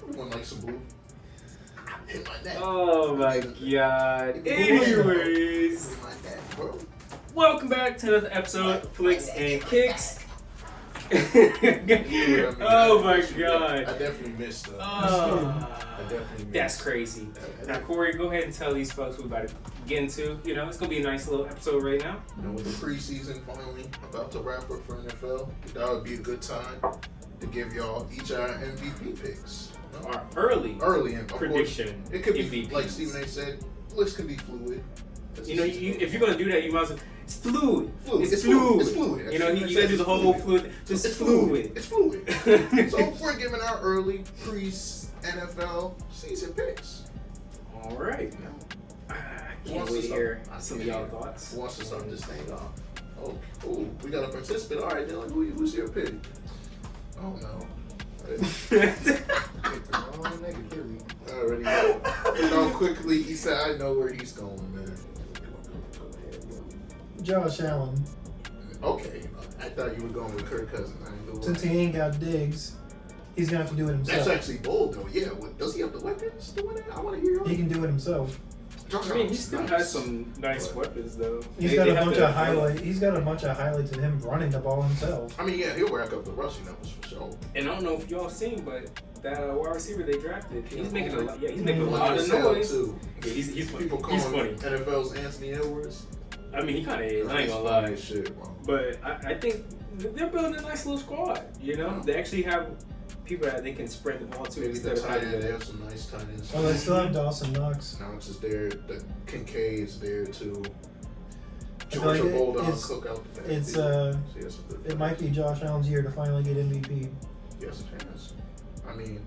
Everyone likes some blue. Hit my neck. Oh my god. Anyways, Hit my neck, bro. welcome back to another episode of Flicks and Kicks. Oh my god. I definitely missed I definitely missed. That's crazy. Now, Corey, go ahead and tell these folks we're about to get into. You know, it's going to be a nice little episode right now. You know, with the preseason finally about to wrap up for NFL, that would be a good time to give y'all each our MVP picks. Our early and prediction. It could be, MVPs. like Stephen A. said, list can be fluid. You know, if you're going to do that, you might as well. It's fluid. It's fluid. You know, you got to do the whole fluid. Just fluid. It's fluid. So we're giving our early NFL season picks. All right. I can't wait to hear some of y'all thoughts. Who wants to start this thing off? Oh, we got a participant. All right, Dylan, who's your pick? Oh, no. Already know quickly. He said, I know where he's going, man. Josh Allen. Okay. I thought you were going with Kirk Cousins. I didn't know Since he ain't got Diggs, he's going to have to do it himself. That's actually bold, though. Yeah. Does he have the weapons to win it? I want to hear He can do it himself. Josh I mean, he still has some nice weapons, though. He's got a bunch of highlights. He's got a bunch of highlights of him running the ball himself. I mean, yeah, he'll rack up the rushing numbers for sure. And I don't know if y'all seen, but that wide receiver they drafted, he's making a lot. Yeah, he's making a lot of noise. Too. Yeah, he's funny. People call He's him funny. NFL's Anthony Edwards. I mean, he kind of is. I ain't gonna lie. Shit, bro. But I think they're building a nice little squad. You know, they actually have people that they can spread the ball to. Maybe the instead of tight having end, they to- have some nice tight ends. Oh, they still have Dawson Knox. Knox is there. The Kincaid's there too. I feel Georgia like Bulldog cook out the backfield. It might be Josh Allen's year to finally get MVP. He has a chance. I mean,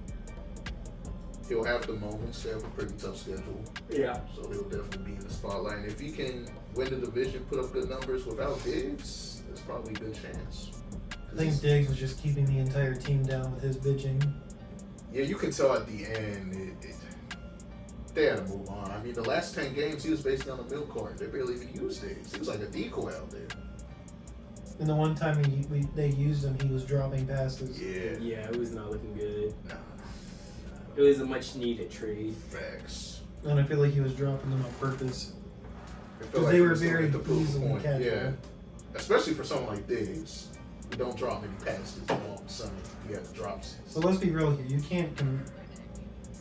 he'll have the moments. They have a pretty tough schedule. Yeah. So he'll definitely be in the spotlight. And if he can win the division, put up good numbers without Diggs, there's probably a good chance. I think Diggs was just keeping the entire team down with his bitching. Yeah, you can tell at the end, they had to move on. I mean, the last 10 games, he was basically on the milk carton. They barely even used Diggs. He was like a decoy out there. And the one time they used him, he was dropping passes. Yeah. Yeah, it was not looking good. Nah. It was a much needed trade. Facts. And I feel like he was dropping them on purpose. Because Because they were very easily catchable. Yeah. Especially for someone like Diggs, who don't drop many passes, and all of a sudden he has drops. So let's be real here. You can't.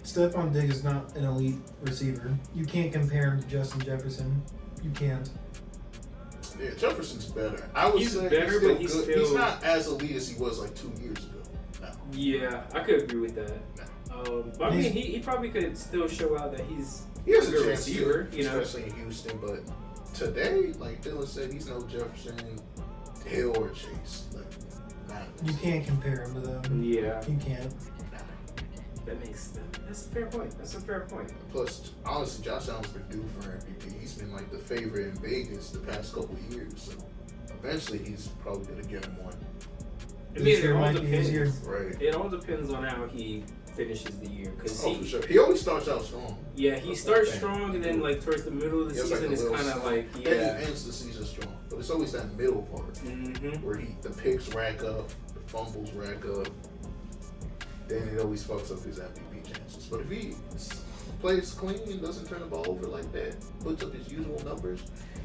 Stephon Diggs is not an elite receiver. You can't compare him to Justin Jefferson. You can't. Yeah, Jefferson's better. I would He's say better, he's still but he's good. still- He's not as elite as he was like 2 years ago. No. Yeah, I could agree with that. But I mean, he probably could still show out that he's He has a a good chance receiver, to, you know. especially in Houston. But today, like Dylan said, he's no Jefferson, Hill, or Chase. Like, You can't compare him to them. Yeah, You can't. that's a fair point. That's a fair point. Plus, honestly, Josh Allen's been due for MVP. He's been like the favorite in Vegas the past couple of years. So eventually, he's probably gonna get him one. I mean, This it year all might be his year. depends. Right. It all depends on how he finishes the year, because Oh, for sure. He always starts out strong. yeah, he starts strong, and then like towards the middle of the He has, like, season, a it's little kind of slump. like Then he ends the season strong. But it's always that middle part Mm-hmm. where the picks rack up, the fumbles rack up. Then it always fucks up his MVP chances. But if he plays clean and doesn't turn the ball over like that, puts up his usual numbers,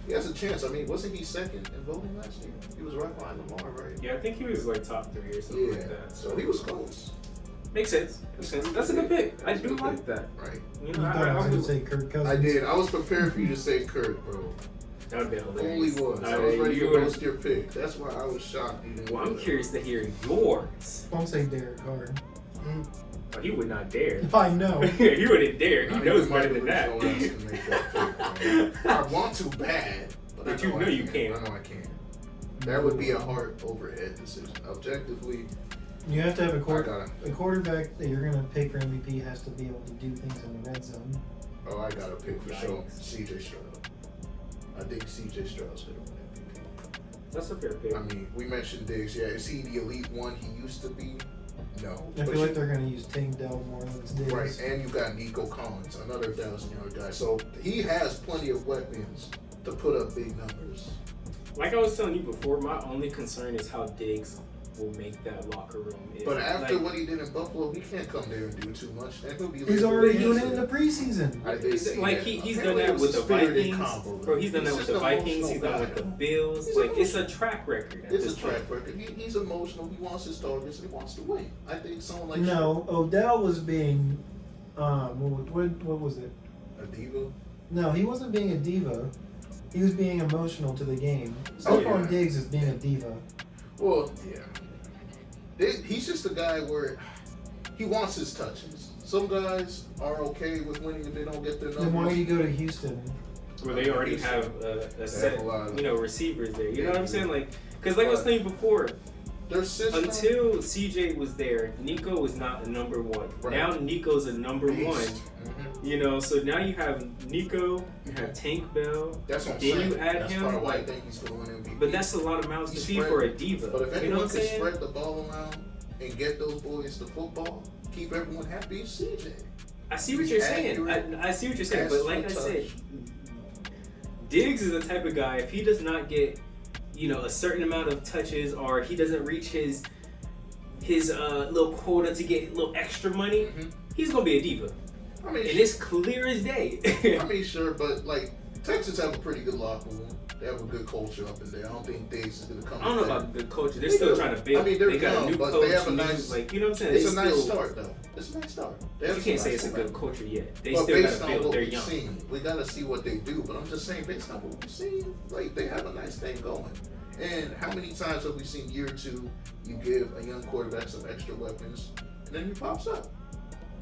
he has a chance. I mean, wasn't he second in voting last year? He was right behind Lamar, right? Yeah, I think he was like top 3 or something like that. So he was close. Makes sense. That's a good pick. I do like that. Right. You You know, thought I was I going would to say Kirk Cousins. I did. I was prepared for you to say Kirk, bro. that would be Only hilarious. was. I was ready to would've- roast your pick. That's why I was shocked. You didn't Well, do I'm that. curious to hear yours. Don't say Derek Carr. Oh, he would not dare. I know. He wouldn't dare. He Not knows even better than that. Michael Jordan can make that pick, man. I want to bad, but But I you know know I you can't. can't. I know I can't. That would be a heart over head decision. Objectively, You have to have I gotta. a quarterback that you're going to pick for MVP has to be able to do things in the red zone. Oh, I got to pick for sure. Yikes. CJ Stroud. I think CJ Stroud's gonna win MVP. That's a fair pick. I mean, we mentioned Diggs. Yeah, is he the elite one he used to be? No. I But feel like they're going to use Tank Dell more than it's Diggs. right, and you got Nico Collins, another 1,000-yard guy. So he has plenty of weapons to put up big numbers. Like I was telling you before, my only concern is how Diggs will make that locker room. But after what he did in Buffalo, he can't come there and do too much. And he'll be He's already doing it in the preseason. He's done that with the Vikings. Bro, he's done that with the Vikings. He's done with the Bills. It's a track record. It's a track record. He's emotional. He wants his targets and he wants to win. I think someone like Odell was being, what was it? A diva? No, he wasn't being a diva. He was being emotional to the game. Stephon Diggs is being a diva. Well, yeah. He's just a guy where he wants his touches. Some guys are okay with winning if they don't get their numbers. Then why do you go to Houston? Where they already have a set, receivers there. You know what I'm saying? Because I was saying before, their system, until CJ was there, Nico was not a number one. Right. Now Nico's a number one. Mm-hmm. So now you have Nico, you have Tank Bell. That's what I'm then saying. You add that's him. Part of why I think he's going to win MVP. But that's a lot of mouths to feed for a diva. But if anyone can spread the ball around and get those boys the football, keep everyone happy, it's CJ. I see what you're saying. I see what you're saying. But like I said, Diggs is the type of guy, if he does not get a certain amount of touches, or he doesn't reach his little quota to get a little extra money, he's gonna be a diva. I mean, and it's clear as day. I mean, sure, but Texans have a pretty good locker room. They have a good culture up in there. I don't think Diggs is gonna come. I don't know about good culture. They're still trying to build. I mean, they got young, a new but coach. They have a nice, you know what I'm saying? It's a nice start, though. It's a nice start. You can't say it's a good culture yet. They but still based gotta on build. what They're we've young. seen, we gotta see what they do. But I'm just saying, based on what we've seen, they have a nice thing going. And how many times have we seen year two, you give a young quarterback some extra weapons, and then he pops up?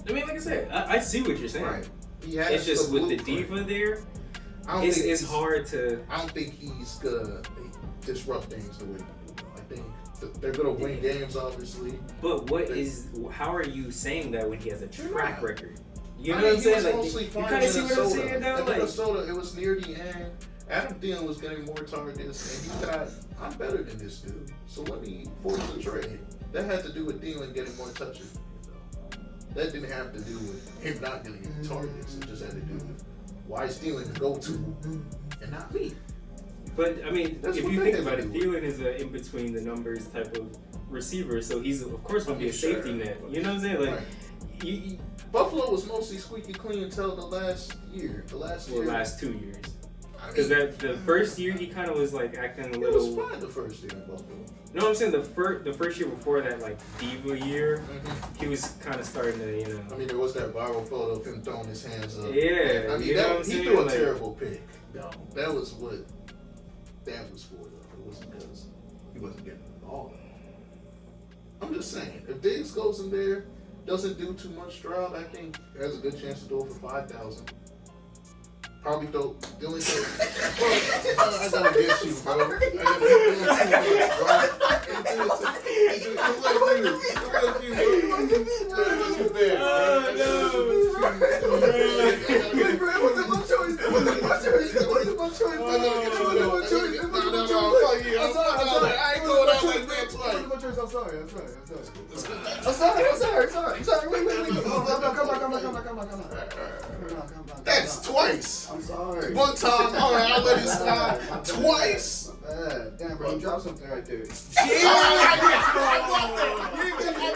I mean, like I said, I see what you're saying. Right. It's just with the diva there, it's hard to. I don't think he's gonna disrupt things the way he do. I think they're gonna win games, obviously. But how are you saying that when he has a track record? You know what I'm saying? Mostly you kind of see what I'm saying though? Minnesota, it was near the end. Adam Thielen was getting more targets, and he thought, I'm better than this dude, so let me force the trade. That had to do with Thielen getting more touches. That didn't have to do with him not getting any targets. It just had to do with why is Thielen the go-to and not me. But, I mean, if you think about it, Thielen is an in-between the numbers type of receiver, so he's, of course, going to be a safety net. You know what I'm saying? Like, Buffalo was mostly squeaky clean until the last year. The last 2 years. Because the first year he kind of was acting a little. It was fine the first year in Buffalo. No, I'm saying the first year before that diva year, he was kind of starting to I mean, there was that viral photo of him throwing his hands up. Yeah, I mean, he threw a terrible pick. No, that was what that was for. Though it wasn't because he wasn't getting the ball. I'm just saying, if Diggs goes in there, doesn't do too much, Stroud, I think has a good chance to throw for 5,000. Probably throw Dylan. I gotta get you, bro. I'm sorry. Come on. That's twice. I'm sorry. One time, all right, I'll let it slide. Twice. Damn, bro, you dropped something right there. I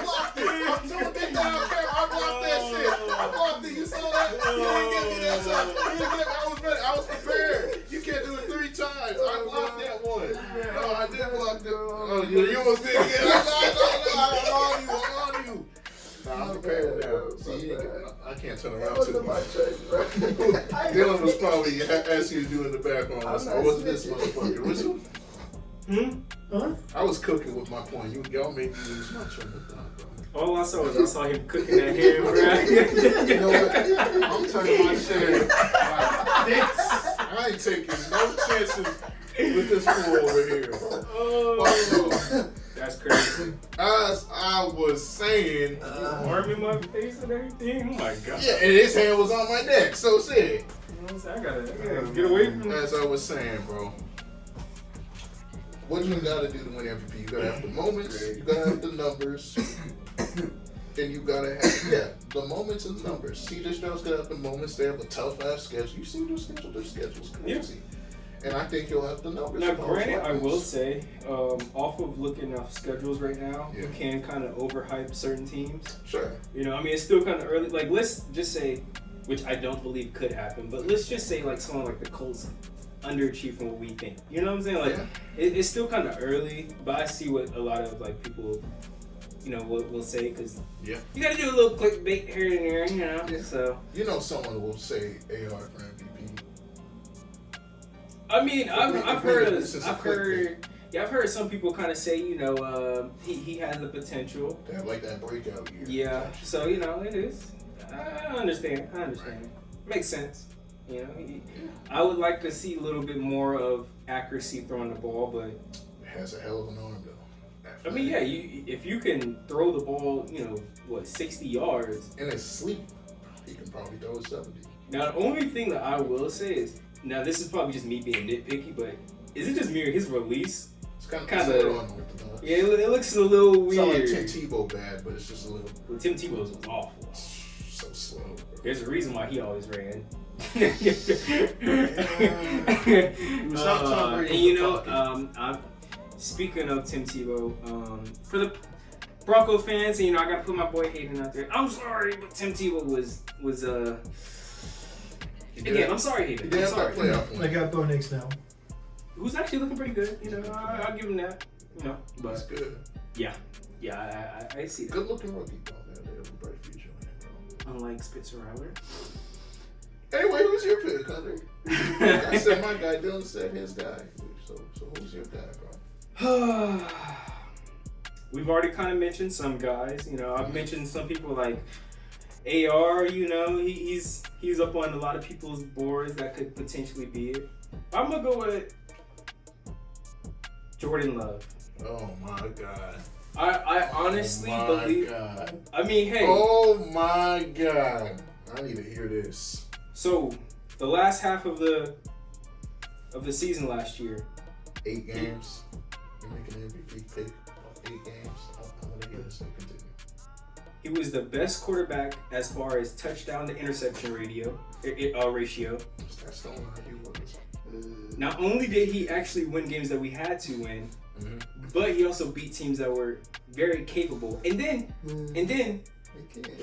blocked it. I'm so big down there. I blocked that shit. I blocked it. You saw that? You didn't get me that time. I was ready. I was prepared. You can't do it 3 times. I blocked that one. No, I did block that. Oh, you almost did it. I'm on you. Nah, I'm prepared now. See, I can't turn around too much. Dylan was probably asking you to do it in the background. Or was it this motherfucker? Was it? Huh? I was cooking with my point. Y'all made me lose my train of thought, bro. All I saw was him cooking that ham, bro. You know what? I'm turning my shit like this. I ain't taking no chances with this fool over here. Oh, that's crazy. As I was saying, arm in my face and everything. Oh my god. Yeah, and his hand was on my neck. So shit. You know what I'm saying? I gotta get away from As I was saying, bro. What you gotta do to win MVP? You gotta have the moments. You gotta have the numbers. And you gotta have the moments and numbers. CJ Stroud's gotta have the moments. They have a tough ass schedule. You see their schedule? Their schedule's crazy. And I think he'll have the numbers. Now, granted, I will say, off of looking at schedules right now, you can kind of overhype certain teams. Sure. You know, I mean, it's still kind of early. Like, let's just say, which I don't believe could happen, but let's just say, like, someone like the Colts underachieve from what we think. You know what I'm saying? Like, it's still kind of early, but I see what a lot of, like, people, you know, will say, because you got to do a little clickbait here and there, you know? Yeah. So. You know, someone will say AR for MVP. I mean, I've heard some people kind of say, you know, he has the potential. They have like that breakout year. Yeah, so you know, it is. I understand. Right. Makes sense. You know, I would like to see a little bit more of accuracy throwing the ball, but it has a hell of an arm though. I mean, yeah, if you can throw the ball, you know, 60 yards in his sleep, he can probably throw it 70. Now, the only thing that I will say is, now this is probably just me being nitpicky, but is it just me or his release? It's kind of yeah, it looks a little weird. It's not like Tim Tebow bad, but it's just a little. Well, Tim Tebow's was awful. So slow. Bro. There's a reason why he always ran. And you know, I'm speaking of Tim Tebow, for the Bronco fans, you know, I gotta put my boy Hayden out there. I'm sorry, but Tim Tebow was again, I'm sorry, Hayden. I'm sorry. I got Bo Nix now. Who's actually looking pretty good, you know. I'll give him that, you know. But that's good. Yeah, I see that. Good looking rookie, bro. Man, they have a bright future, man, bro. Unlike Spencer Rattler. Anyway, who's your pick, Hunter? Like I said my guy. Dylan said his guy. So who's your guy, bro? We've already kind of mentioned some guys. You know, I've mentioned some people like AR. You know, he's up on a lot of people's boards that could potentially be it. I'm gonna go with Jordan Love. Oh my God. I honestly believe. God. I mean, hey. Oh my God. I need to hear this. So, the last half of the season last year. 8 games. You're making an MVP pick. 8 games. I'm gonna hear this. Continue. He was the best quarterback as far as touchdown to interception ratio. That's the only he was. Not only did he actually win games that we had to win, but he also beat teams that were very capable. And then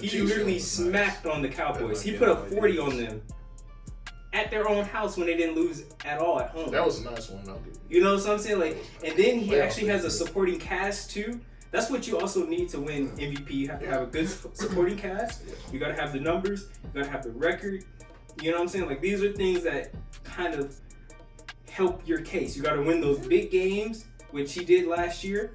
he literally smacked on the Cowboys. He put up 40 on them at their own house when they didn't lose at all at home. That was a nice one, I'll give you. You know what I'm saying? Like, and then he actually has a supporting cast too. That's what you also need to win MVP. You have to have a good supporting cast. You got to have the numbers. You got to have the record. You know what I'm saying? Like, these are things that kind of help your case. You got to win those big games, which he did last year.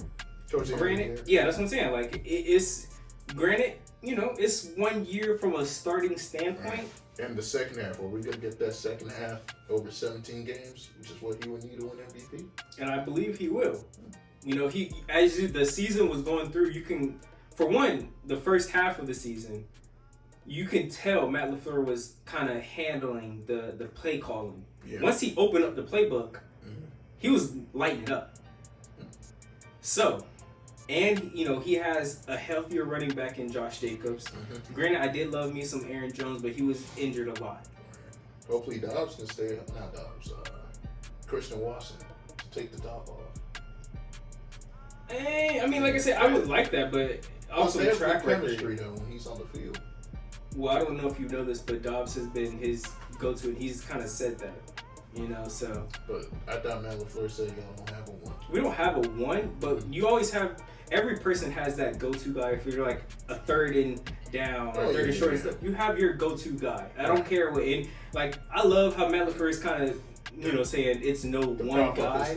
Granted, yeah, that's what I'm saying. Like, it's granted, you know, it's 1 year from a starting standpoint. And the second half, are we going to get that second half over 17 games, which is what he would need to win MVP? And I believe he will. You know, as the season was going through, you can, for one, the first half of the season, you can tell Matt LaFleur was kind of handling the play calling. Yeah. Once he opened up the playbook, he was lighting it up. So, and, you know, he has a healthier running back in Josh Jacobs. Granted, I did love me some Aaron Jones, but he was injured a lot. Hopefully Dobbs can stay, not Dobbs, Christian Watson to take the top off. Hey, I mean, like I said, I would like that, but also the track record. Though, when he's on the field. Well, I don't know if you know this, but Dobbs has been his go-to, and he's kind of said that, you know, so. But I thought Matt LaFleur said y'all don't have a 1. We don't have a 1, but you always have, every person has that go-to guy. If you're like a third and down or third and short and stuff, you have your go-to guy. I don't care what, and like, I love how Matt LaFleur is kind of, you know, saying it's no one guy,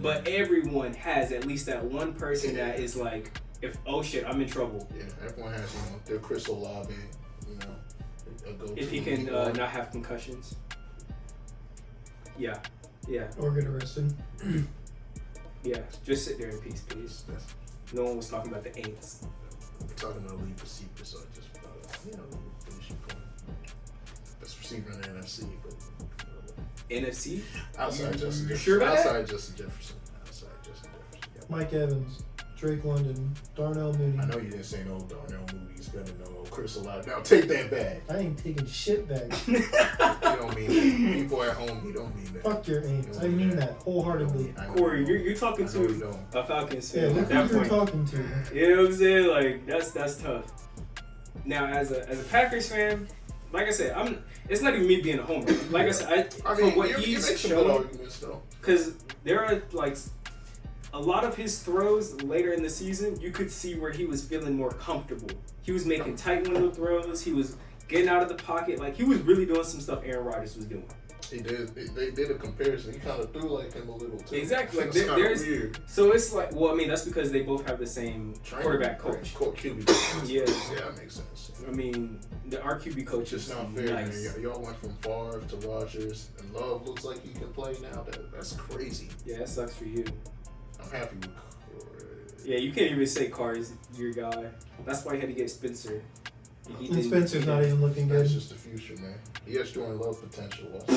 but everyone has at least that one person that is like, if oh shit, I'm in trouble. Yeah, everyone has, you know, their Chris Olave, you know, a go-to. If he can not have concussions. Yeah. Or get arrested. Yeah, just sit there in peace, please. No one was talking about the Aints. We're talking about elite receiver, so I just you know, finish your point. Best receiver in the NFC, but. NFC? Outside Justin Jefferson. Sure about Outside Justin Jefferson. Mike Evans. Drake London, Darnell Mooney. I know you didn't say no Darnell Mooney's better than no Chris Olave. Now take that back. I ain't taking shit back. You don't mean that. People at home, you don't mean that. Fuck your aims. I mean that wholeheartedly. Corey, you're talking to a Falcons fan. Yeah, at that you're point. talking to. You know what I'm saying? Like that's tough. Now, as a Packers fan, like I said, it's not even me being a homer. Like I said, from what he's shown, because there are like a lot of his throws later in the season, you could see where he was feeling more comfortable. He was making tight window throws. He was getting out of the pocket. Like he was really doing some stuff Aaron Rodgers was doing. He did. They did a comparison. He kind of threw like him a little too. Exactly. Like there's weird. So it's like, well, I mean, that's because they both have the same quarterback coach. QB. Yeah, that makes sense. I mean, our QB coach is not fair. Nice. Man. Y'all went from Favre to Rodgers, and Love looks like he can play now. That's crazy. Yeah, that sucks for you. I'm happy with. Yeah, you can't even say Carr is your guy. That's why he had to get Spencer. And Spencer's not even looking good. That's just the future, man. He has Jordan Love potential. Watch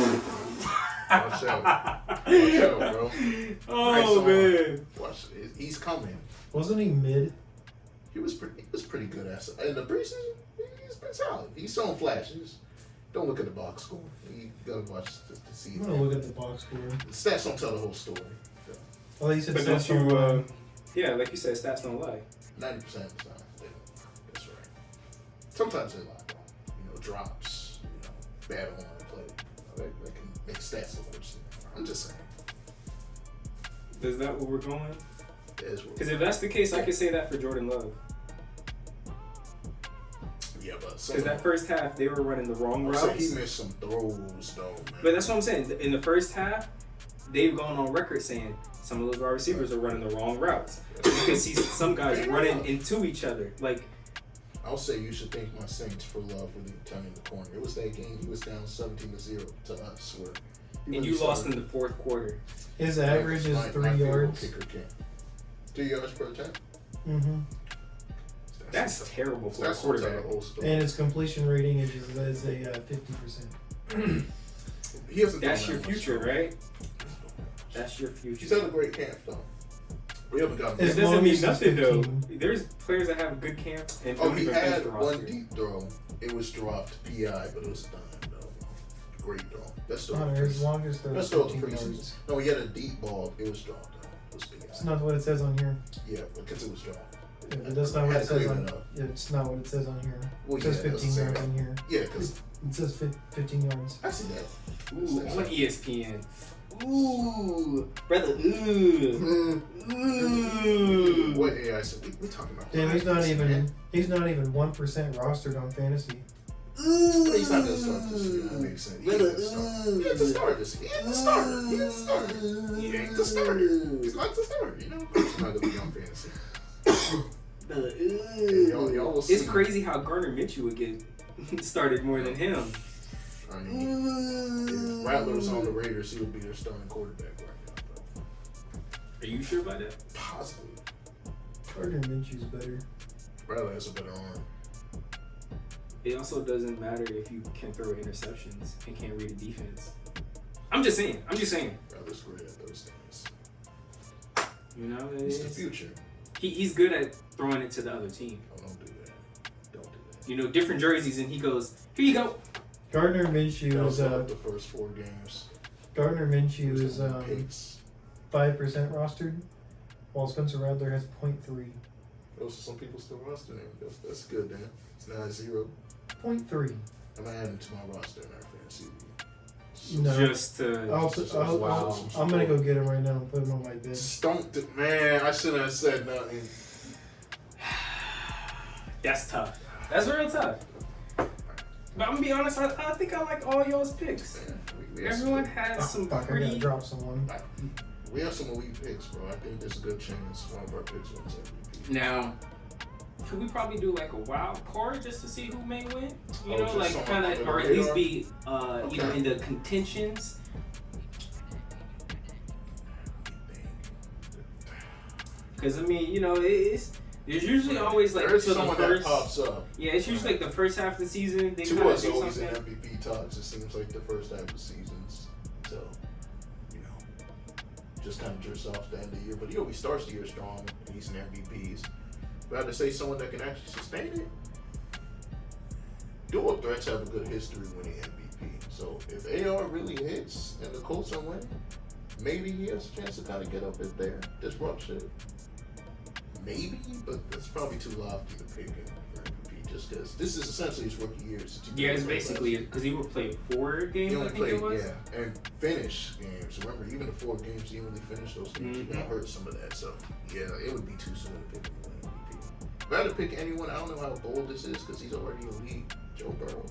out. Watch out, bro. Oh, man. Watch it. He's coming. Wasn't he mid? He was pretty good in the preseason. He's been solid. He's showing flashes. Don't look at the box score. You gotta watch to see. I'm gonna look at the box score. The stats don't tell the whole story. Oh, you said but stats don't lie. Yeah, like you said, stats don't lie. 90% of the time, that's right. Sometimes they lie. Drops. Bad on the play. That can make stats look worse. I'm just saying. Is that where we're going? Because if that's the case, I could say that for Jordan Love. Yeah, but because that first half they were running the wrong routes. He missed some throws though, man. But that's what I'm saying. In the first half, they've gone on record saying some of those wide receivers are running the wrong routes. You can see some guys running into each other. Like, I'll say you should thank my Saints for Love for turning the corner. It was that game he was down 17-0 to us, where and you lost in the fourth quarter. His average is 3 yards. 3 yards per attempt. Mm-hmm. That's terrible for a quarterback. And his completion rating is a 50%. That's your future, right? That's your future. He's had a great camp, though. We haven't gotten. It doesn't mean nothing, though. There's players that have a good camp. And he had one deep throw. It was dropped PI, but it was done. Great throw. That's still his longest throw. That's still the preseason. No, he had a deep ball. It was dropped. It was PI. It's not what it says on here. Yeah, because it was dropped. Yeah, but that's not what it says on. Yeah, it's not what it says on here. Well, it says 15 yards on here. Yeah, because it says 15 yards. I see that. Ooh, on ESPN. Ooh, brother. Ooh. Ooh. What AI said? We talking about? Damn, he's not even 1% rostered on fantasy. Ooh. He's not gonna start this year. That makes sense. He ain't the starter this year. He ain't the starter. He ain't the starter. He's not the starter. You know, he's not gonna be on fantasy. It's crazy how Gardner Minshew would get started more than him. I mean, if Rattler was on the Raiders, he would be their starting quarterback right now. Are you sure about that? Possibly. Gardner Minshew's better. Rattler has a better arm. It also doesn't matter if you can throw interceptions and can't read a defense. I'm just saying. Rattler's great at those things. You know, it's the future. He's good at throwing it to the other team. Oh, don't do that. You know, different jerseys, and he goes, "Here you go." Gardner Minshew is the first 4 games. Gardner Minshew is 5% rostered, while Spencer Rattler has 0.3. Those are some people still roster him. That's good, man. It's not 0. 0.3. I'm adding to my roster in our fantasy. No. Just to. I'm gonna go get him right now and put him on my bench. Man, I shouldn't have said nothing. That's tough. That's real tough. But I'm gonna be honest, I think I like all y'all's picks. Everyone has some pretty. I gotta drop someone. We have some elite picks, bro. I think there's a good chance one of our picks wins MVP. Now, could we probably do like a wild card just to see who may win? You know, like kind of, or at least be, you know, in the contentions. Because I mean, you know, there's usually always like there's someone that pops up. Yeah, it's usually like the first half of the season. They to us, always in MVP talks. It seems like the first half of the seasons. So, you know, just kind of drifts off the end of the year. But he always starts the year strong, and he's an MVPs. But I have to say someone that can actually sustain it. Dual threats have a good history winning MVP. So if AR really hits and the Colts are winning, maybe he has a chance to kind of get up in there, disrupt shit. Maybe, but that's probably too lofty to pick him for MVP just because this is essentially his rookie year. Yeah, it's basically because he would play 4 games, I think it was. Yeah, and finish games. Remember, even the 4 games, he didn't really finish those games. He got hurt some of that. So, yeah, it would be too soon to pick him for MVP. If I had to pick anyone, I don't know how bold this is because he's already elite. Joe Burrow.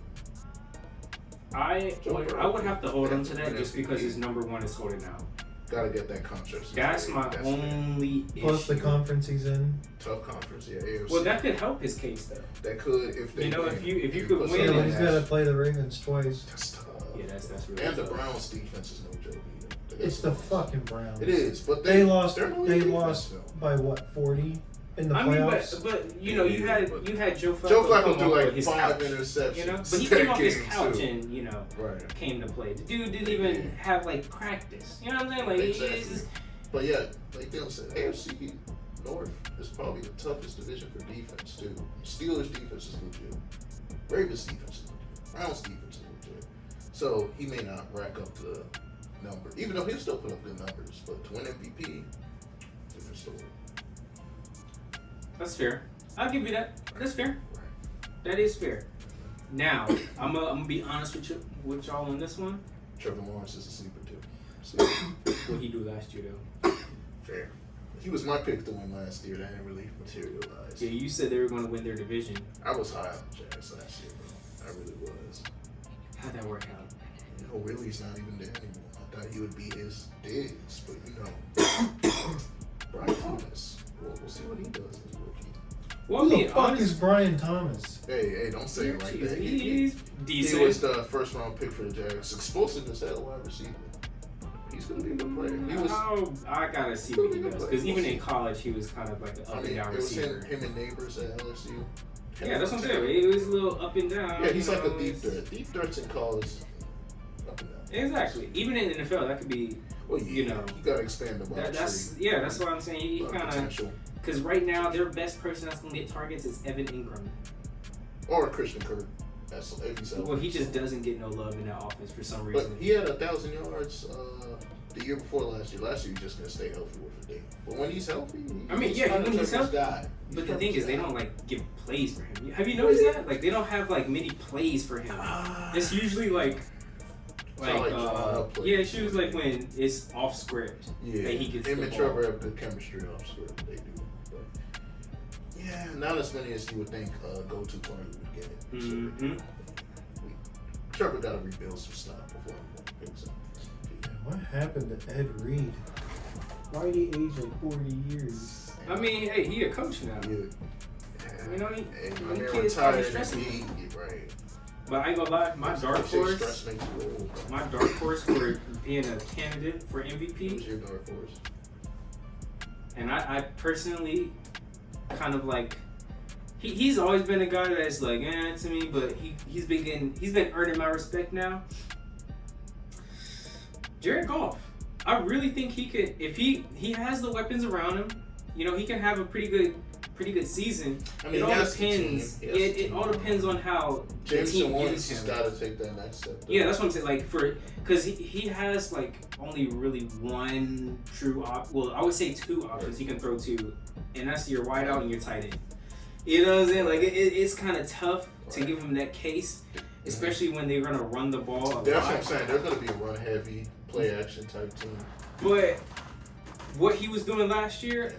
I would have to hold him to that just because his number 1 is holding out. Gotta get that contract. That's my only issue. Plus the conference he's in. Tough conference, yeah. AFC. Well, that could help his case though. That could, if they if you could win. Yeah, but he's got to play the Ravens twice. That's tough. Yeah, that's really And the tough. Browns defense is no joke either. It's the fucking Browns. It is, but they lost. They They lost by what, 40 in the playoffs? but you know, you had Joe Flacco. Joe Flacco do like his 5 couch, interceptions. you know, but he came off his Game couch too. and Right. came to play. The dude didn't even have like practice. You know what I'm saying? Like Exactly. he's But yeah, like Dylan said, AFC North is probably the toughest division for defense too. Steelers defense is legit. Ravens defense is legit. Browns defense is legit. So he may not rack up the number, even though he'll still put up good numbers. But to win MVP, different story. That's fair. I'll give you that. That's fair. Right. That is fair. Now, I'm gonna be honest with y'all on this one. Trevor Lawrence is a sleeper too. What he do last year though? Fair. He was my pick to win last year. That didn't really materialize. Yeah, you said they were going to win their division. I was high on the Jags last year, bro. I really was. How'd that work out? You know, Willie's not even there anymore. I thought he would be his Diggs, but you know, Brian Thomas. We'll see what he does as a rookie. Well, Who the fuck is Brian Thomas? Hey, don't say it like that. He's He decent. was the first round pick for the Jags. Explosive as hell wide receiver. He's gonna be a good player. He was. I gotta see what he does because even in college he was kind of like an up and down it was receiver. him and Neighbors at LSU. Yeah, that's what I'm saying. It was a little up and down. Yeah, he's like a deep threat. Deep threats in college, up and down. Exactly. Even in the NFL, that could be. Well, yeah, you know, you gotta expand the wide that's tree. yeah. That's what I'm saying. He kind of potential. because right now their best person that's gonna get targets is Evan Ingram. Or Christian Kirk. That's if he's healthy. Well, he just doesn't get no love in that offense for some reason. But he had 1,000 yards the year before last year. Last year he's just gonna stay healthy with the day. But when he's healthy, I mean, yeah, when he's healthy. But the thing is, they don't like give plays for him. Have you noticed that? Like they don't have like many plays for him. It's usually like yeah, it's usually like when it's off script. Yeah, that he gets him the and ball. Trevor have good chemistry off script. They do. But yeah, not as many as you would think. Go-to corner would get it. Mm-hmm. Trevor got to rebuild some stuff before he picks up. What happened to Ed Reed? Why did he age like 40 years? I mean, hey, he a coach now. Yeah. You know, he And the they're kid's probably retired. stressing. Right. But I ain't gonna lie, my dark horse for being a candidate for Who's MVP, your dark horse? and I personally kind of like he's always been a guy that's like to me, but he's been earning my respect now. Jared Goff, I really think he could if he has the weapons around him. You know, he can have a pretty good season. I mean, it all depends. It all depends on how James the team Jones uses has him. got to take that next step. Yeah, that's what I'm saying. Like because he has like only really one true well, I would say 2 options he can throw to, and that's your wideout and your tight end. You know what I'm saying? Like it's kind of tough to give him that case, especially when they're gonna run the ball a lot. That's what I'm saying. They're gonna be a run heavy, play action type team. But what he was doing last year,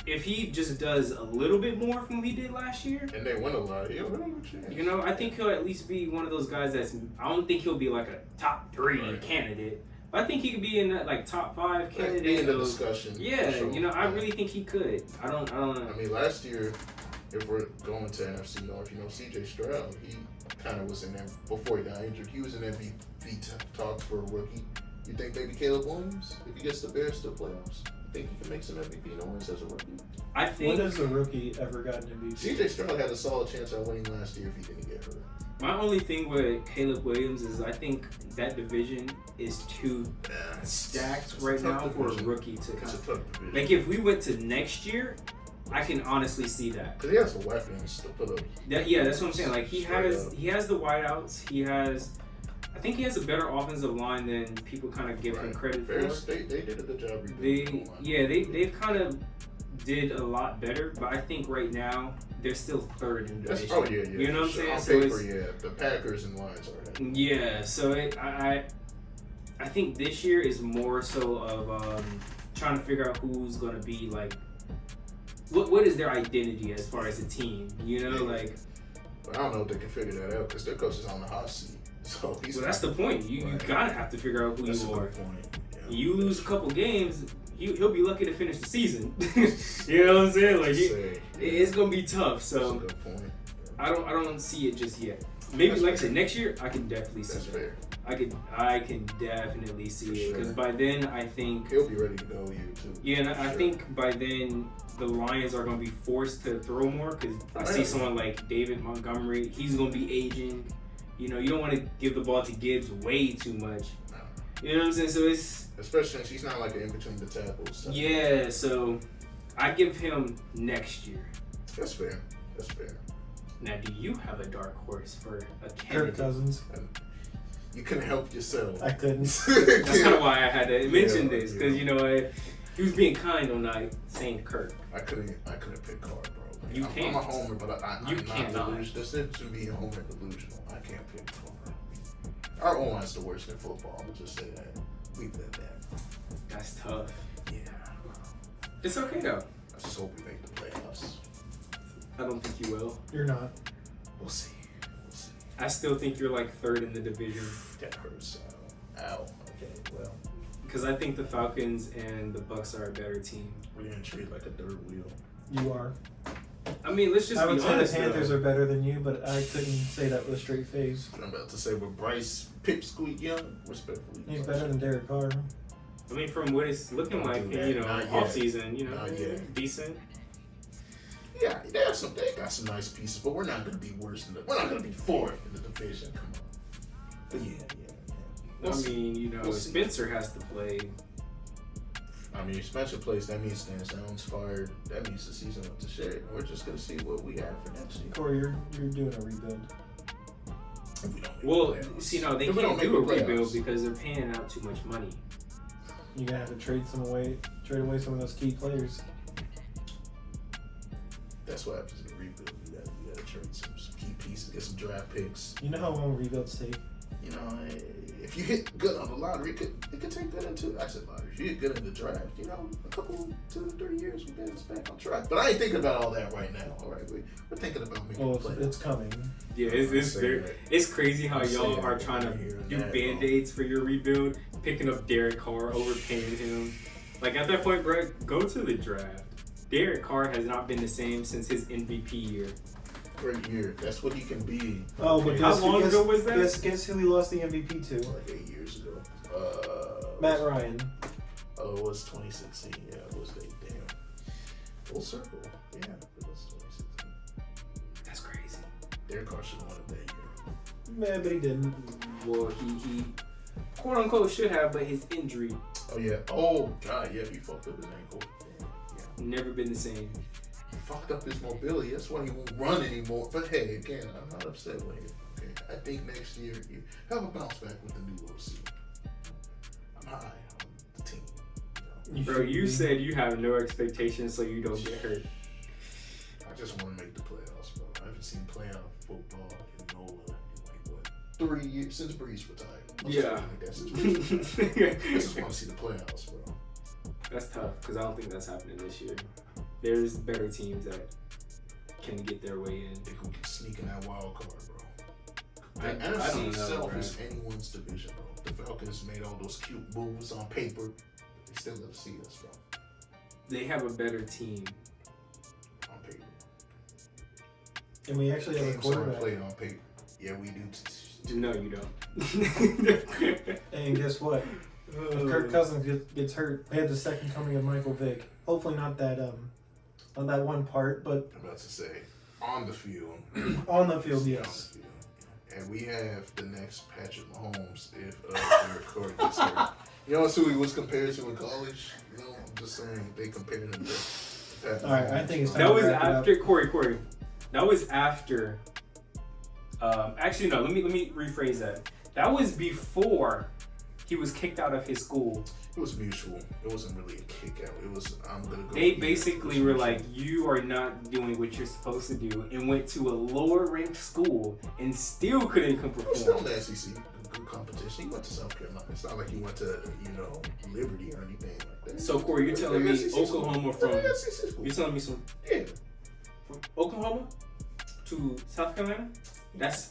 if he just does a little bit more from what he did last year, And they win a lot. He'll have a chance. you know, I think he'll at least be one of those guys I don't think he'll be like a top 3 candidate. But I think he could be in that like top 5 candidate. Be in the discussion. Yeah, Sure. you know, I really think he could. I don't know. I mean, last year, if we're going to NFC North, you know, C.J. Stroud, he kind of was in there before he got injured. He was in MVP talks for a rookie. You think maybe Caleb Williams, if he gets the Bears to the playoffs, you think he can make some MVP noise as a rookie? I think. When has a rookie ever gotten MVP? CJ Stroud had a solid chance at winning last year if he didn't get hurt. My only thing with Caleb Williams is I think that division is too stacked right now for a rookie to It's a tough division. Like if we went to next year, I can honestly see that. Because he has the weapons to put up. That's what I'm saying. Like he has the wideouts. I think he has a better offensive line than people kind of give him credit for. They did a good job. They've kind of did a lot better, but I think right now they're still third in the division. Oh yeah. You know what I'm saying? On paper, the Packers and Lions are ahead. Yeah, so I think this year is more so of trying to figure out who's gonna be like what is their identity as far as a team, you know, like. But I don't know if they can figure that out because their coach is on the hot seat. So that's the point. You gotta have to figure out who that's you a are. good point. Yeah. You lose a couple games, he'll be lucky to finish the season. You know what I'm saying? Like it's gonna be tough. So that's a good point. I don't see it just yet. Maybe like I said, next year I can definitely see that's that. Fair. I can definitely see it because by then I think he'll be ready to go here too. Yeah, and I think by then the Lions are going to be forced to throw more because I see someone like David Montgomery. He's going to be aging. You know, you don't want to give the ball to Gibbs way too much. No. You know what I'm saying? So it's especially since he's not like an in between the tackles. So. Yeah, so I give him next year. That's fair. Now, do you have a dark horse for a Kirk candidate? Cousins. You couldn't help yourself. I couldn't. That's kind of why I had to mention this because you know he was being kind on night saying Kirk. I couldn't pick Carr, bro. You can't. I'm a homer, but I'm You not cannot. delusional. There's difference between being a homer and delusional. I can't pick Carr. Our O-line's the worst in football. I'm just say that. Leave that there. That's tough. Yeah. It's okay though. I just hope we make the playoffs. I don't think you will. You're not. We'll see. I still think you're like third in the division. That hurts. Ow. Okay, well. Because I think the Falcons and the Bucks are a better team. We're going to treat like a third wheel. You are. I mean, let's just I be would say honest. the Panthers are better than you, but I couldn't say that with a straight face. I'm about to say with Bryce Pipsqueak Young, respectfully. He's better than Derek Carr. I mean, from what it's looking like, you know, off season, you know, decent. Yeah, they got some nice pieces, but we're not going to be worse than we're not going to be fourth in the division. Come on. But yeah. I mean, you know, Spencer has to play. I mean, Spencer plays. That means Stan Stone's fired. That means the season went to shit. We're just going to see what we have for next year. Corey, you're doing a rebuild. If we don't Well, see, no, they can't do a rebuild because they're paying out too much money. You're gonna have to trade away some of those key players. That's what happens in a rebuild. You gotta trade some key pieces, get some draft picks. You know how long rebuilds take? You know, if you hit good on the lottery, it could take good into. I said lottery. If you hit good in the draft, you know, a couple 2 to 3 years, we get us back on track. But I ain't thinking about all that right now. All right, we're thinking about making the playoffs. It's coming. Yeah, it's crazy how y'all are trying to do band-aids for your rebuild, picking up Derek Carr, overpaying him. Like at that point, bro, go to the draft. Derek Carr has not been the same since his MVP year. Great year. That's what he can be. Oh, but how long ago was that? Guess who he lost the MVP to? Like 8 years ago. Matt Ryan. Oh, it was 2016. Yeah, it was damn. Full circle. Yeah, it was 2016. That's crazy. Derek Carr should have won it that year. Man, but he didn't. Well, he quote unquote should have, but his injury. Oh yeah. Oh god, yeah, he fucked up his ankle. Yeah. Never been the same. He fucked up his mobility. That's why he won't run anymore. But hey, again, I'm not upset with him. Okay, I think next year he'll have a bounce back with the new OC. I'm high on the team. You know? Bro, you said you have no expectations, so you don't get hurt. I just want to make the playoffs, bro. I haven't seen playoff football in NOLA in like 3 years since Breeze retired. Yeah. I just want to see the playoffs, bro. That's tough because I don't think that's happening this year. There's better teams that can get their way in. They can sneak in that wild card, bro. I The don't NFC know, itself bro. is anyone's division, bro. The Falcons made all those cute moves on paper. They still got to see us, bro. They have a better team. On paper. And we actually have a Games aren't quarterback. played on paper. Yeah, we do. No, you don't. And guess what? If Kirk Cousins gets hurt, they had the second coming of Michael Vick. Hopefully not that on that one part, but I'm about to say on the field. on the field, yes. On the field. And we have the next Patrick Mahomes if Derek Corey gets hurt. You know who he was compared to in college? You know, I'm just saying they compared him to Patrick Mahomes. All right, I think it's time that was after Corey. That was after. Actually, no. Let me rephrase that. That was before he was kicked out of his school. It was mutual. It wasn't really a kick out. It was I'm gonna go. They basically were like, you are not doing what you're supposed to do, and went to a lower ranked school and still couldn't perform. Still in the SEC, good competition. He went to South Carolina. It's not like he went to Liberty or anything like that. So Corey, you're telling me Oklahoma from? You're telling me some? Yeah. From Oklahoma to South Carolina? That's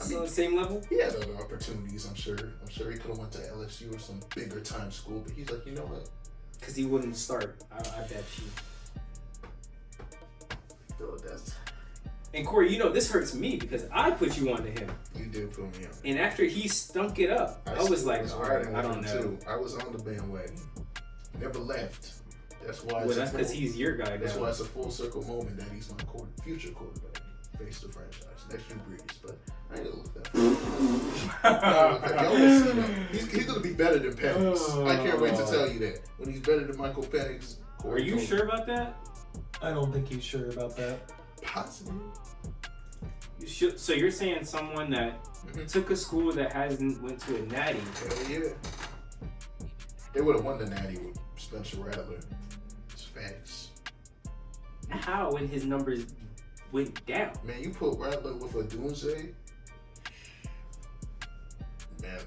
the same level. He had other opportunities. I'm sure he could have went to LSU or some bigger time school, but he's like, you know what? Because he wouldn't start. I bet you. Dude, that's. And Corey, this hurts me because I put you onto him. You did put me on. And after he stunk it up, I was like, all right, I don't know. Too. I was on the bandwagon. Never left. That's why. Well, that's because he's your guy now. That's why it's a full circle moment that he's my future quarterback. Face the franchise. Next Drew Brees, but I ain't gonna look that. Y'all will see that. He's gonna be better than Penix. I can't wait to tell you that. When he's better than Michael Penix. Are you sure about that? I don't think he's sure about that. Possibly. So you're saying someone that took a school that hasn't went to a natty? Hell yeah. They would have won the natty with Spencer Rattler. It's facts. How when his numbers went down? Man, you put Rattler with a Doomsday. Man,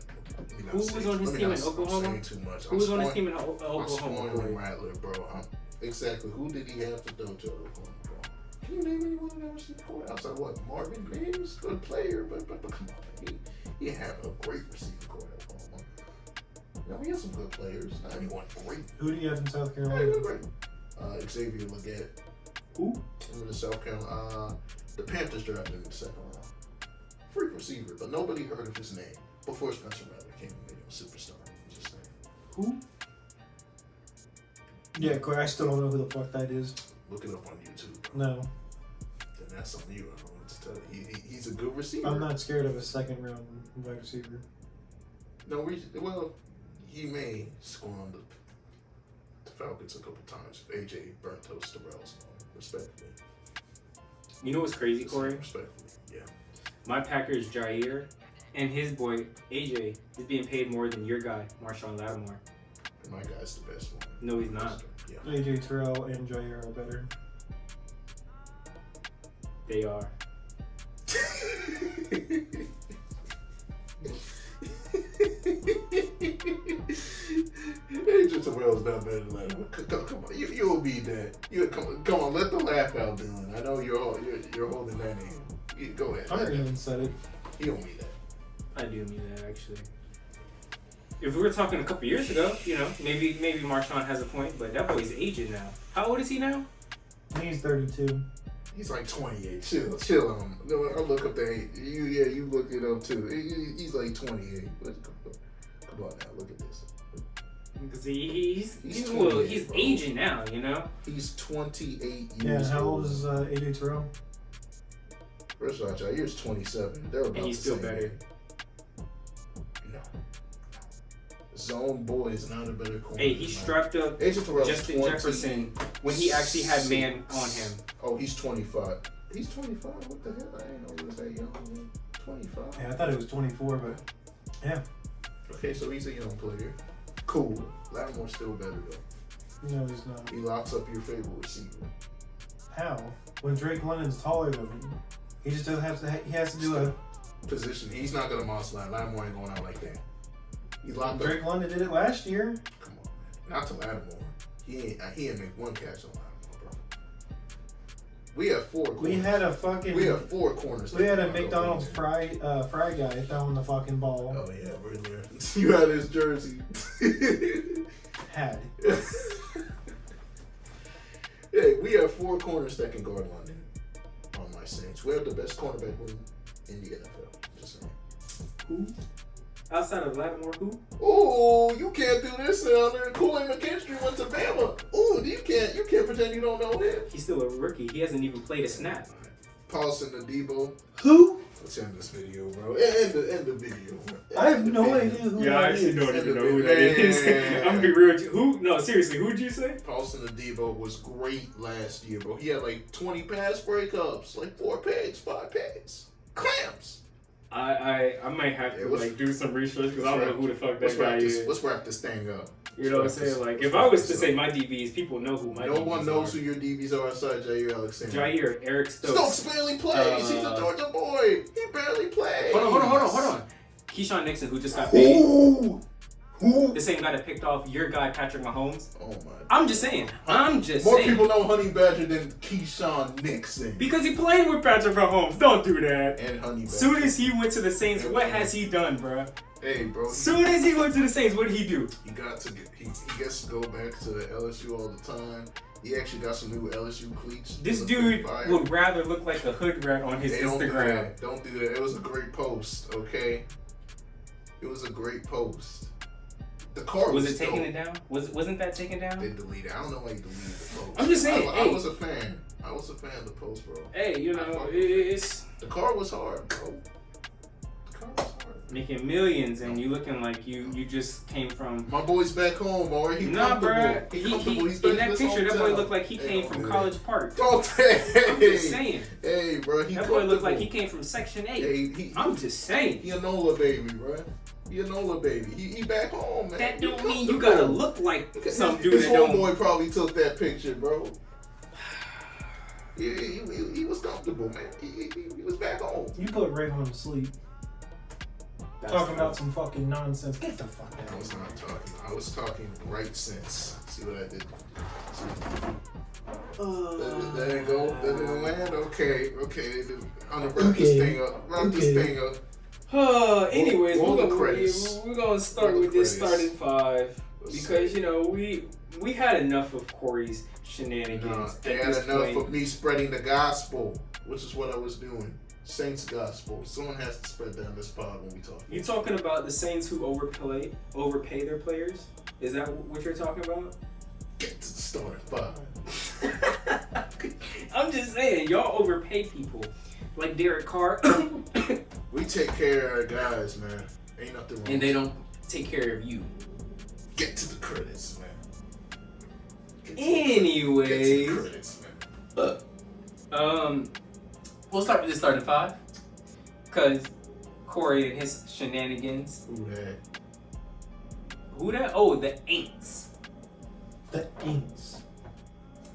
who was on his team in Oklahoma? I'm saying too much. Who was on his team in Oklahoma? I'm spoiling Rattler, bro. Exactly. Who did he have to throw to Oklahoma, bro? Can you name anyone that was receiver outside what? Marvin Mims, good player, but come on, man. He had a great receiver core at Oklahoma. Now we have some good players. Not anyone great. Who do you have in South Yeah, Carolina? great. Xavier Legette. Who? In the South Carolina. The Panthers drafted him in the second round. Freak receiver, but nobody heard of his name before Spencer Rattler came and made him a superstar. I'm just saying. Who? Yeah, Corey, I still don't know who the fuck that is. Look it up on YouTube. No. Then that's on you. I don't know what to tell you. He's a good receiver. I'm not scared of a second round wide receiver. No, he may score on the Falcons a couple times if AJ burnt those Terrells on him, respectfully. You know what's crazy, Corey? Respectfully, yeah. My Packers, Jair, and his boy, AJ, is being paid more than your guy, Marshawn Lattimore. And my guy's the best one. No, he's not. Yeah. AJ Terrell and Jair are better. They are. AJ Terrell's not better than Lattimore. Come on, you'll be that. Come on, let the laugh out, Dylan. I know you're holding that in. Go ahead. I even said it. He don't mean that. I do mean that, actually. If we were talking a couple years ago, maybe Marshawn has a point, but that boy's aging now. How old is he now? He's 32. He's like 28. Chill on him. I'll look up the age. You look it up too. He's like 28. Come on now, look at this. Because he's bro. aging now, He's 28 years old. Yeah, how old is AJ Terrell? First of all, Jair's 27. They're about and he's the still same better. age. No. Zone boy is not a better corner. Hey, he strapped up Justin Jefferson when he actually had man on him. Oh, he's 25. He's 25? What the hell? I didn't know he was that young, man. 25? Yeah, I thought it was 24, but yeah. Okay, so he's a young player. Cool. Lattimore's still better, though. No, he's not. He locks up your favorite receiver. How? When Drake London's taller than him, he just doesn't have to. He has to do a position. He's not gonna monster line. Lattimore ain't going out like that. He's locked Drake up. London did it last year. Come on, man. Not to Lattimore. He ain't make one catch on Lattimore, bro. We have four corners. We have four corners. We had a McDonald's fry guy throwing the fucking ball. Oh yeah, we're there. You had his jersey. Had. Hey, we have four corners that can guard London on my Saints. We have the best cornerback room in the NFL. Just saying. Who? Outside of Lattimore, who? Oh, you can't do this down there. Kool-Aid McKinstry went to Bama. Oh, you can't pretend you don't know him. He's still a rookie. He hasn't even played a snap. Paulson Adebo. Who? Let's end this video, bro. End the video. I have no idea who Yeah, I that actually is. don't even know who that is. I'm gonna be real with you. Who? No, seriously, who'd you say? Paulson Adebo was great last year, bro. He had like 20 pass breakups, like 4 picks, 5 picks. Clamps. I might have to do some research because I don't know who the fuck that guy is. Let's wrap this thing up. You know what I'm saying? Like, if I was to say my DBs, people know who my DBs are. No one knows who your DBs are outside Jair Alexander. Jair, Eric Stokes. Stokes barely plays. He's a Georgia boy. He barely plays. Hold on. Keyshawn Nixon, who just got paid. Who? The same guy that picked off your guy, Patrick Mahomes. Oh my. I'm just saying. More people know Honey Badger than Keyshawn Nixon. Because he played with Patrick Mahomes. Don't do that. And Honey Badger. Soon as he went to the Saints, what has he done, bro? Hey, bro. Soon as he went to the Saints, what did he do? He gets to go back to the LSU all the time. He actually got some new LSU cleats. This dude would rather look like a hood rat on his Instagram. Don't do that. It was a great post, okay? It was a great post. The car was it taking it down? Wasn't that taken down? They deleted it. I don't know why you deleted the post. I'm just saying. I was a fan. I was a fan of the post, bro. Hey, you know, it's the car was hard, bro. The car was hard. Making millions, and you looking like you just came from. My boy's back home, or he nah, bro. He's in that picture, that boy looked like he came from College Park. I'm just saying. Hey, bro. That boy looked like he came from Section 8. Hey, I'm just saying. He a NOLA baby, bro. He a NOLA baby. He back home, man. That don't mean you gotta look like some dude. His homeboy probably took that picture, bro. He was comfortable, man. He was back home. You put Rayvon to sleep. Talking about some fucking nonsense. Get the fuck out. I was not talking. I was talking right sense. See what I did? There you go. That didn't land. Okay. I'm gonna wrap this thing up. Anyways, we're gonna start with this starting 5 because you know we had enough of Corey's shenanigans. They had enough of me spreading the gospel, which is what I was doing. Saints gospel. Someone has to spread down this pod when we talk. You talking about the Saints who overpay their players? Is that what you're talking about? Get to the starting 5. I'm just saying, y'all overpay people like Derek Carr. We take care of our guys, man. Ain't nothing wrong. And they don't take care of you. Get to the credits, man. Anyways, get to the credits, man. We'll start with this starting 5, cause Corey and his shenanigans. Who that? Oh, the Aints. The Aints.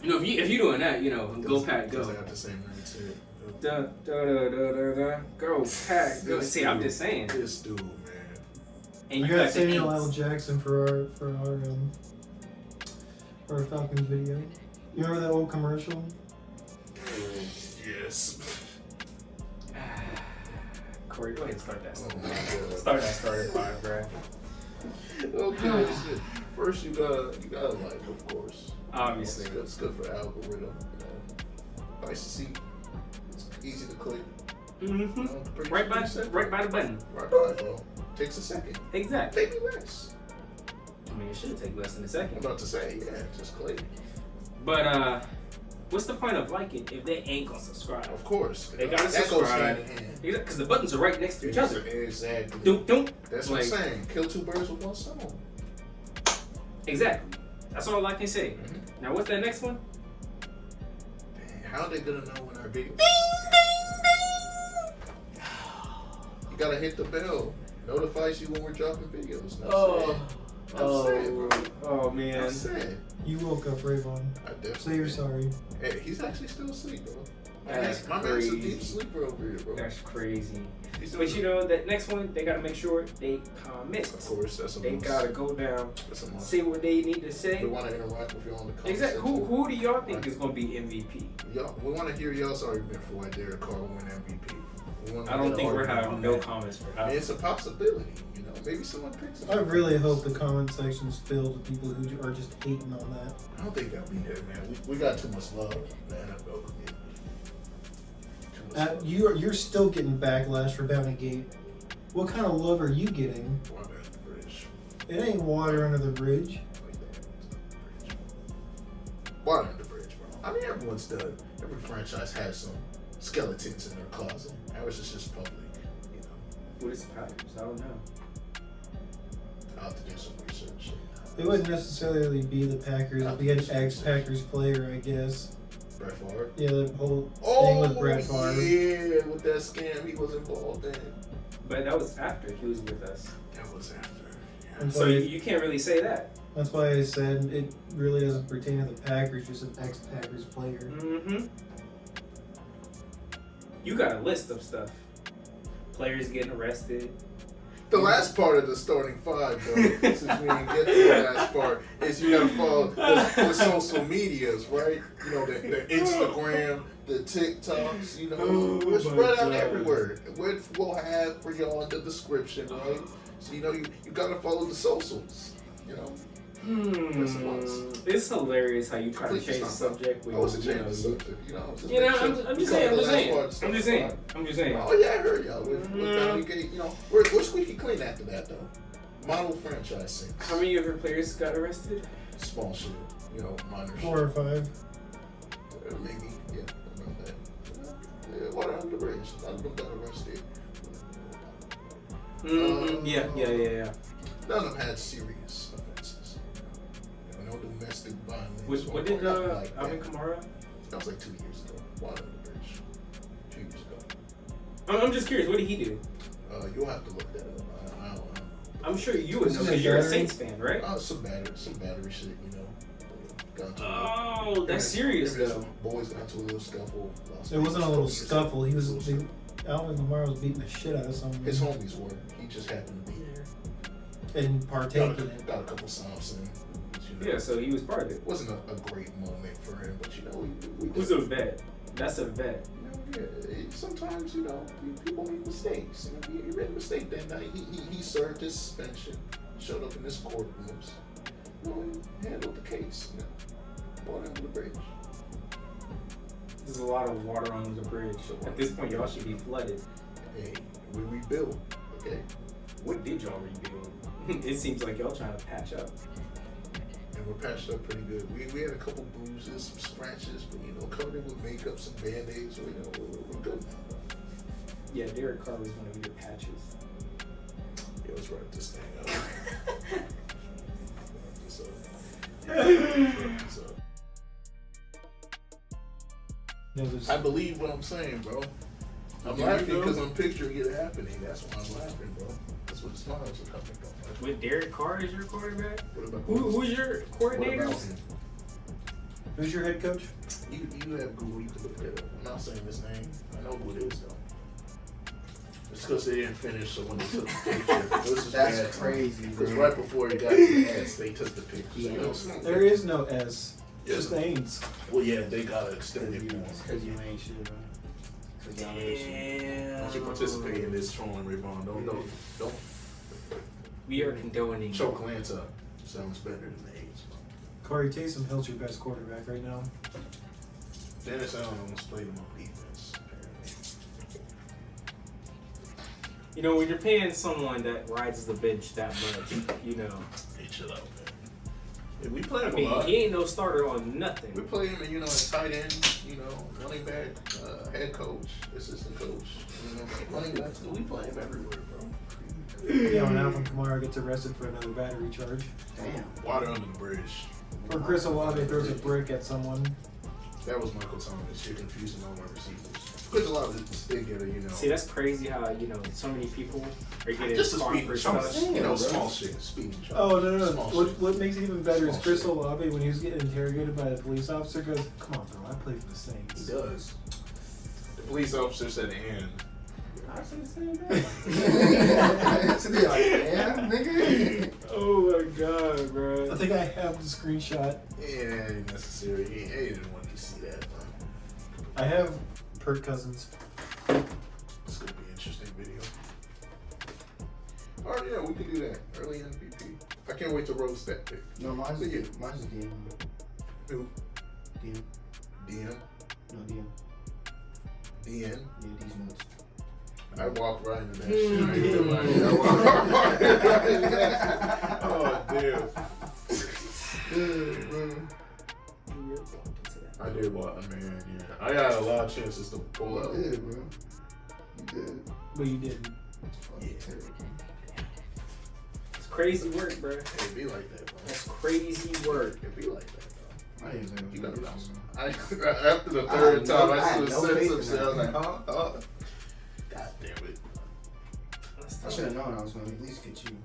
You know, if you're doing that, you know, go Pack, go. I got the same ring too. Go Pack, go. See, I'm just saying. This dude, man. And I you got Samuel L. Jackson for our Falcons video. You remember that old commercial? Yes. Corey, go ahead and start that. Start that starting 5, bro. Okay, first you gotta like, of course. Obviously. It's good for the algorithm. You know. Nice to see. It's easy to click. Mm-hmm. You know, right by the button. Right by, bro. Takes a second. Exactly. Maybe less. I mean, it should take less than a second. I'm about to say, yeah, just click. But what's the point of liking if they ain't gonna subscribe? Of course. They gotta subscribe. Because the buttons are right next to each other. Exactly. Don't. That's what I'm saying. Kill 2 birds with 1 stone. Exactly. That's all I can say. Mm-hmm. Now, what's that next one? Dang, how are they gonna know when our video? You gotta hit the bell. Notifies you when we're dropping videos. Oh man. I'm sad. You woke up, Rayvon. I definitely. Say you're sorry. Hey, he's actually still asleep, bro. My man's a deep sleeper over here, bro. That's crazy. But you know, that next one, they gotta make sure they comment. Of course, that's a They must. gotta go down, That's a must. say what they need to say. We want to interact with y'all in the comments. Exactly. Who do y'all think is gonna be MVP? We want to hear y'all's argument for why Derek Carr will win MVP. I don't think we're having no comments for that. It's a possibility, you know. Maybe someone picks it. I really hope the comment section's filled with people who are just hating on that. I don't think that'll be there, man. We got too much love in the NFL community. You're still getting backlash for Bounty Gate. What kind of love are you getting? Water under the bridge. It ain't water under the bridge. Water under the bridge, bro. I mean, every franchise has some skeletons in their closet. Ours is just public, you know. What is the Packers? I don't know. I'll have to do some research. It wouldn't necessarily be the Packers. It'd be an ex-Packers player, I guess. Brett Favre? Yeah, the whole thing with Brett Favre. Yeah, with that scam he was involved in. But that was after he was with us. That was after. And So you can't really say that. That's why I said it really doesn't pertain to the Packers, just an ex-Packers player. Mm-hmm. You got a list of stuff. Players getting arrested. The last part of the starting five, though, since we didn't get to the last part, is you gotta follow the social medias, right? You know, the Instagram, the TikToks, you know, we're spread out everywhere. We'll have for y'all in the description, right? So, you know, you gotta follow the socials, you know. It's hilarious how you try to change the subject. I wasn't changing the subject, you know. I'm just saying. Oh yeah, I heard y'all. With Donnie Gate, you know, we're squeaky clean after that though. Model franchise sings. How many of your players got arrested? Small shit, you know, minor 4 or 5. maybe, yeah, around that. Yeah, water under the bridge. None of them got arrested. Yeah. None of them had serious offenses. You know, no domestic violence. What did Alvin Kamara? That was like 2 years ago. Water under the bridge. 2 years ago. I'm just curious. What did he do? You'll have to look that up. I don't know. I'm sure you would know because you're a Saints fan, right? Some battery shit, you know. Oh, that's serious though. Boys got into a little scuffle. It wasn't a little scuffle. Alvin Kamara was beating the shit out of someone. His homies were. He just happened to be there. And partake in it. Got a couple songs in. You know, Yeah, so he was part of it. Wasn't a great moment for him, but you know, Who's a vet? That's a vet. You know, yeah, sometimes, you know, people make mistakes. You know, he made a mistake that night. He served his suspension, showed up in his courtrooms, you know, and handled the case. You know, brought him to the bridge. There's a lot of water under the bridge. At this point, y'all should be flooded. Hey, we rebuild, okay? What did y'all rebuild? It seems like y'all trying to patch up. And we're patched up pretty good. We had a couple bruises, some scratches, but you know, covered it with makeup, some band-aids, so you know, we're good. Yeah, Derek Carr was one of your patches. Yeah, let's wrap this thing up. I believe what I'm saying, bro. I'm laughing because I'm picturing it happening. That's why I'm laughing, bro. That's what the smiles are coming from. With Derek Carr as your quarterback? What about Who's your coordinator? Who's your head coach? You have Google, you can look that up. I'm not saying his name. I know who it is though. It's because they didn't finish, so when they took the picture, that's crazy. Because right before it got to the S, they took the picture. So, you know, There is no S. Yeah. Just Ains. Well, yeah, they gotta extend it more. Because you ain't shit, bro. Don't you participate in this trolling, Rayvon? Don't. We are condoning. Choke Lance up. Sounds better than the A's. Corey Taysom Hill's your best quarterback right now. Dennis Allen almost played him on defense, apparently. You know, when you're paying someone that rides the bench that much, you know. Hey, chill out, man. Yeah, we play him I mean, a lot. he ain't no starter on nothing. We play him, you know, as tight end, you know, running back, head coach, assistant coach, you know, running backs. We play him everywhere, bro. Yeah, when Alvin Kamara gets arrested for another battery charge. Damn. Water under the bridge. Or Chris Olave throws a brick at someone. That was Michael Thomas. You're confusing all my receivers. Chris Olave is still get you know. See, that's crazy how, you know, so many people are getting just a caught speeding for charge. stuff. You know, small shit. Speeding charge. Oh, no. Small shit. What makes it even better is Small Chris shit. Olave, when he was getting interrogated by the police officer, goes, "Come on, bro, I play for the Saints." He does. The police officer said, "And." I say the same thing. So they're like, damn, nigga. Oh my god, bro. I think I have the screenshot. Yeah, it ain't necessary. He didn't want you to see that. I have Kirk Cousins. It's gonna be an interesting video. Oh yeah, we can do that. Early MVP. I can't wait to roast that pick. No, mine's Yeah. DM. Who? DM. DM? No, DM. DN? Yeah, these nuts. I walked right into that Mm. shit. I ain't gonna lie. I walked right into that shit. Oh, damn. Bro. I did walk, man, yeah. I had a lot of chances to pull out. You did, bro. You did. But you didn't. Fucking terrible. It's crazy work, bro. It be like that, bro. That's crazy work. It be like that, bro. I didn't think You it was gotta gonna bounce. be After the third time, I should have no said faith some in shit. I was that. like, God damn it. I should have known I was gonna at least get you.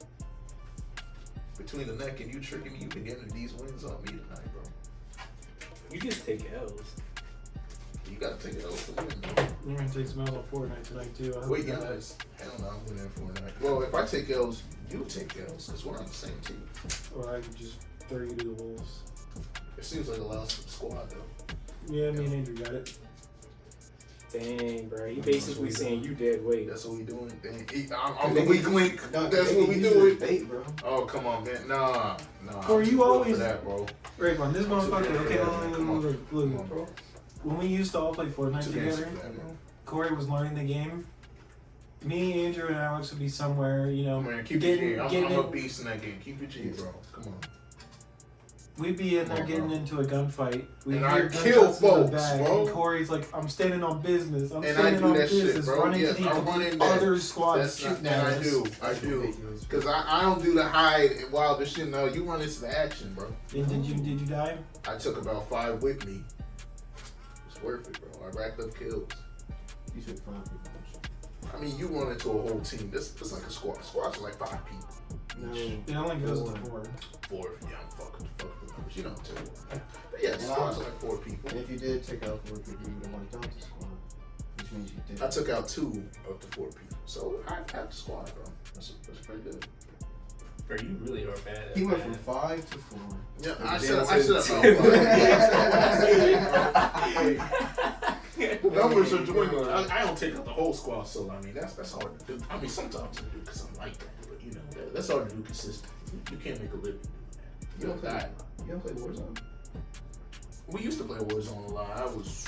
Between the neck and you tricking me, you been getting these wins on me tonight, bro. You just take L's. You gotta take it over to win, bro. You're gonna take some L's on Fortnite tonight too. I hope Wait, you know. guys. Hell no, I'm winning Fortnite. Well, if I take L's, you take L's, because we're on the same team. Or I could just throw you to the wolves. It seems like a lost squad, though. Yeah, me and Andrew got it. Dang, bro. You basically saying you dead weight. That's what we doing. I'm the weak link. No, That's they what we use doing. the bait, bro. Oh, come on, man. Nah. Or I'm you too good always- for that, bro. Rayvon, this motherfucker. Okay, Come on. look. Come on, bro. When we used to all play Fortnite Too together, fancy for that, bro. Corey was learning the game. Me, Andrew, and Alex would be somewhere, you know, Man, keep getting, it G. I'm getting a in, beast in that game. Keep it G, bro. Come on. we'd be in there Come on, getting bro. into a gunfight. We'd And hear I gunshots kill in the folks, back, bro. And Corey's like, I'm standing on business. I'm And I standing do on that shit, business. bro. Running Yes, to I run the in there. other squads That's not, shooting and at I us. do. Because I don't do the hide and wild the shit. No, you run into the action, bro. And did you die? I took about 5 with me. It's worth it, bro. I racked up kills. You should find people. I mean, you run into a whole team. That's like a squad. Squads are like 5 people. No. Each. It only goes to 4. 4. Yeah, I'm fucking the numbers. You know, too. But yeah, And squads are like 4 people. And if you did take out 4 people, you would have wiped out the squad. Which means you did. I took out 2 of the 4 people. So I have the squad, bro. That's pretty good. Bro, you really are bad at He went that. from 5 to 4. Yeah, And I then said the numbers are dwindling. I don't take out the whole squad, so I mean that's hard to do. I mean sometimes I do because I'm like that, but you know that's hard to do consistently. You can't make a living doing that. You don't play die. You don't play Warzone? We used to play Warzone a lot. I was